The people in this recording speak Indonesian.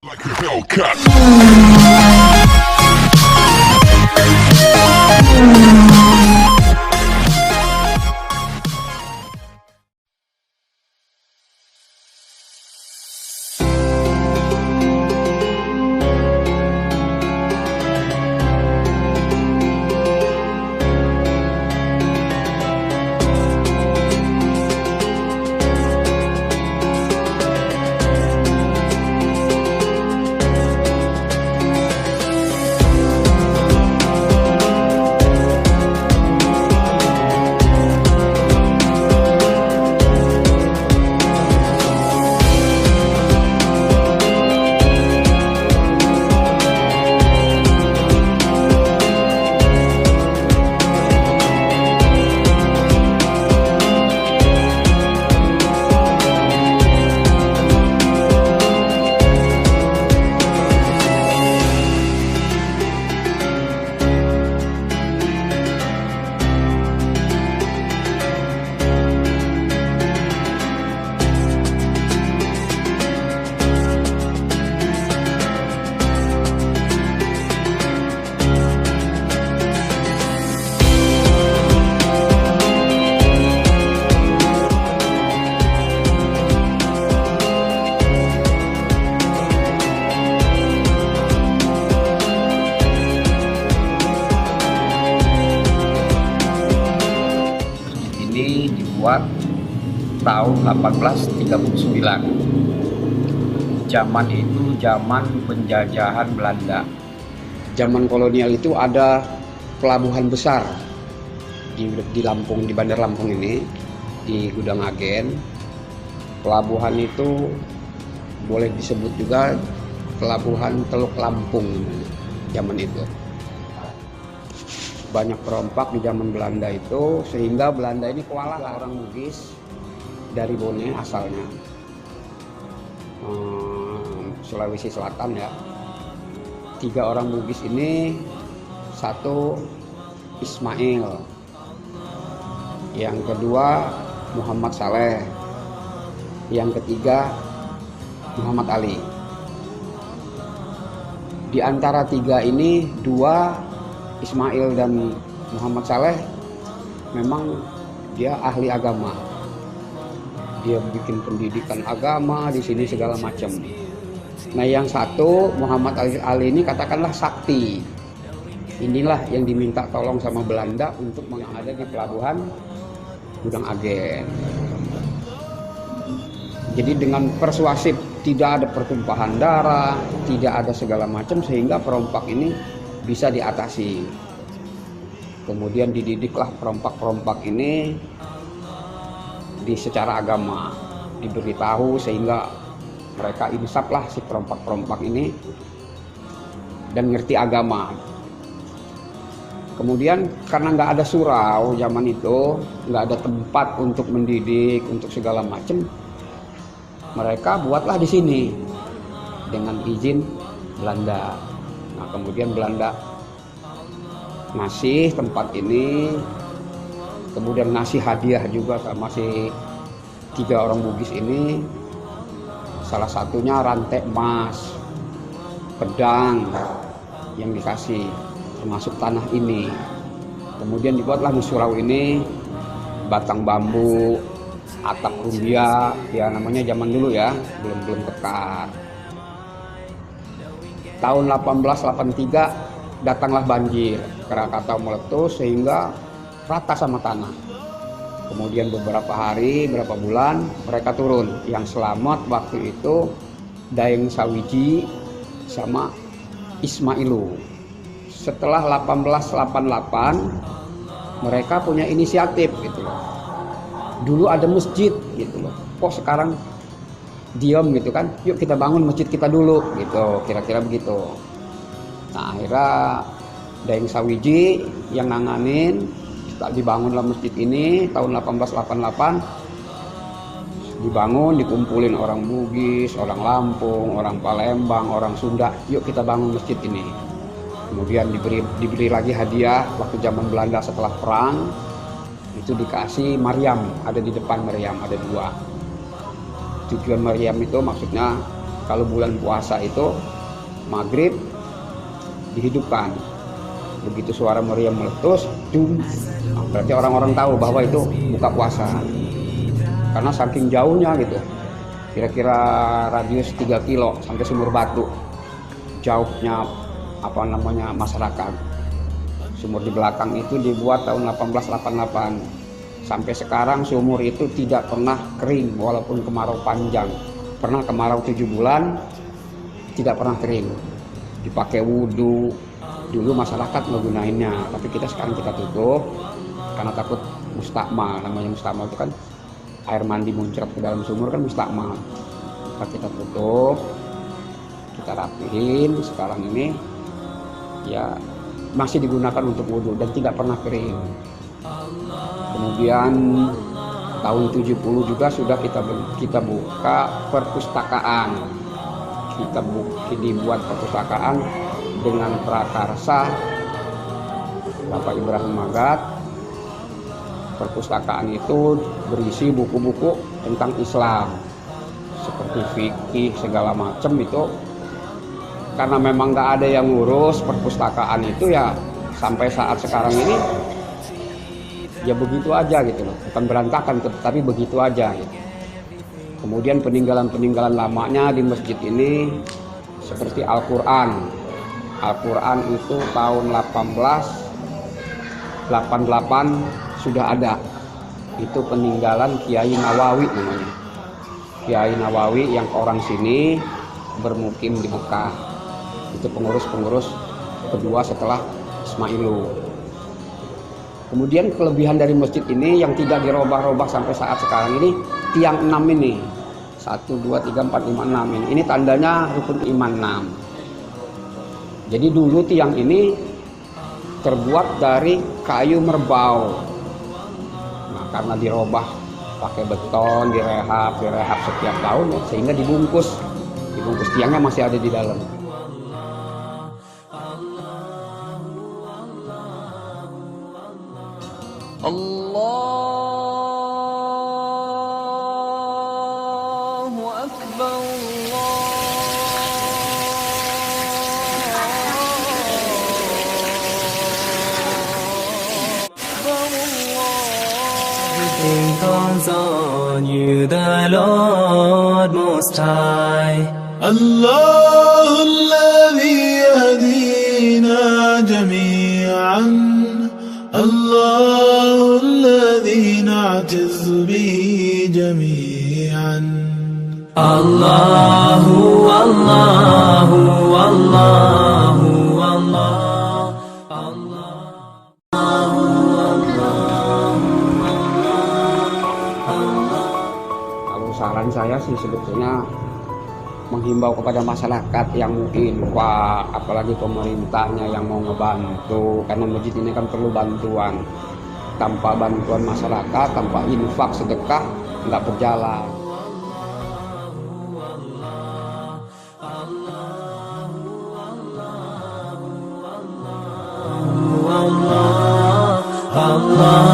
Like a Hellcat. Ini dibuat tahun 1839. Zaman itu zaman penjajahan Belanda. Zaman kolonial itu ada pelabuhan besar di Lampung, di Bandar Lampung ini, di Gudang Agen. Pelabuhan itu boleh disebut juga pelabuhan Teluk Lampung zaman itu. Banyak perompak di zaman Belanda itu, sehingga Belanda ini kewalahan. Orang Bugis dari Bone asalnya, Sulawesi Selatan ya. 3 orang Bugis ini, satu Ismail, yang kedua Muhammad Saleh, yang ketiga Muhammad Ali. Di antara 3 ini, 2 Ismail dan Muhammad Saleh memang dia ahli agama. Dia bikin pendidikan agama di sini segala macam. Nah, yang satu Muhammad Ali ini katakanlah sakti. Inilah yang diminta tolong sama Belanda untuk yang ada di pelabuhan Gudang Agen. Jadi dengan persuasif, tidak ada pertumpahan darah, tidak ada segala macam, sehingga perompak ini bisa diatasi. Kemudian dididiklah perompak-perompak ini secara agama, diberitahu sehingga mereka insaflah si perompak-perompak ini dan ngerti agama. Kemudian karena nggak ada surau zaman itu, nggak ada tempat untuk mendidik, untuk segala macam, mereka buatlah di sini dengan izin Belanda. Nah, kemudian Belanda ngasih tempat ini, kemudian ngasih hadiah juga sama si 3 orang Bugis ini. Salah satunya rantai emas, pedang yang dikasih, termasuk tanah ini. Kemudian dibuatlah di surau ini batang bambu, atap rumbia, ya namanya zaman dulu ya, belum tekar. Tahun 1883 datanglah banjir, Krakatau meletus sehingga rata sama tanah. Kemudian beberapa hari, berapa bulan mereka turun. Yang selamat waktu itu Daeng Sawiji sama Ismailu. Setelah 1888 mereka punya inisiatif gitu loh. Dulu ada masjid gitu loh. Kok sekarang diam gitu kan, yuk kita bangun masjid kita dulu gitu, kira-kira begitu. Nah, akhirnya Daeng Sawiji yang nanganin, dibangunlah masjid ini tahun 1888. Dibangun, dikumpulin orang Bugis, orang Lampung, orang Palembang, orang Sunda, yuk kita bangun masjid ini. Kemudian diberi lagi hadiah waktu zaman Belanda setelah perang, itu dikasih meriam, ada di depan meriam, ada 2. Tujuan meriam itu maksudnya kalau bulan puasa itu maghrib dihidupkan. Begitu suara meriam meletus, berarti orang-orang tahu bahwa itu buka puasa. Karena saking jauhnya gitu, kira-kira radius 3 kilo sampai Sumur Batu jauhnya masyarakat. Sumur di belakang itu dibuat tahun 1888. Sampai sekarang sumur itu tidak pernah kering walaupun kemarau panjang. Pernah kemarau 7 bulan tidak pernah kering. Dipakai wudhu. Dulu masyarakat menggunainnya, tapi sekarang kita tutup karena takut mustakmal. Namanya mustakmal itu kan air mandi muncrat ke dalam sumur kan mustakmal. Maka kita tutup, kita rapihin. Sekarang ini ya masih digunakan untuk wudhu dan tidak pernah kering. Kemudian tahun 70 juga sudah kita buka perpustakaan. Dibuat perpustakaan dengan prakarsa Bapak Ibrahim Magat. Perpustakaan itu berisi buku-buku tentang Islam seperti fikih segala macam itu. Karena memang nggak ada yang ngurus perpustakaan itu ya sampai saat sekarang ini ya begitu aja gitu loh, bukan berantakan tapi begitu aja gitu. Kemudian peninggalan lamanya di masjid ini seperti Al-Quran itu tahun 1888 sudah ada. Itu peninggalan Kiai Nawawi namanya. Kiai Nawawi yang orang sini bermukim di Mekah. Itu pengurus kedua setelah Ismailu. Kemudian kelebihan dari masjid ini yang tidak dirubah-rubah sampai saat sekarang ini, tiang 6 ini. 1, 2, 3, 4, 5, 6 ini. Ini tandanya rukun iman 6. Jadi dulu tiang ini terbuat dari kayu merbau. Nah, karena dirubah pakai beton, direhab setiap tahun ya, sehingga dibungkus tiangnya masih ada di dalam. Allahu Akbar, Everything comes on you, the Lord Most High. الله الذي يهدينا جميعا الله الذي نعتز به جميعا Allahu, Allahu, Allahu, Allah. Kalau saran saya sih sebetulnya menghimbau kepada masyarakat yang mungkin apalagi pemerintahnya yang mau ngebantu, karena masjid ini kan perlu bantuan. Tanpa bantuan masyarakat, tanpa infak sedekah nggak berjalan. Allah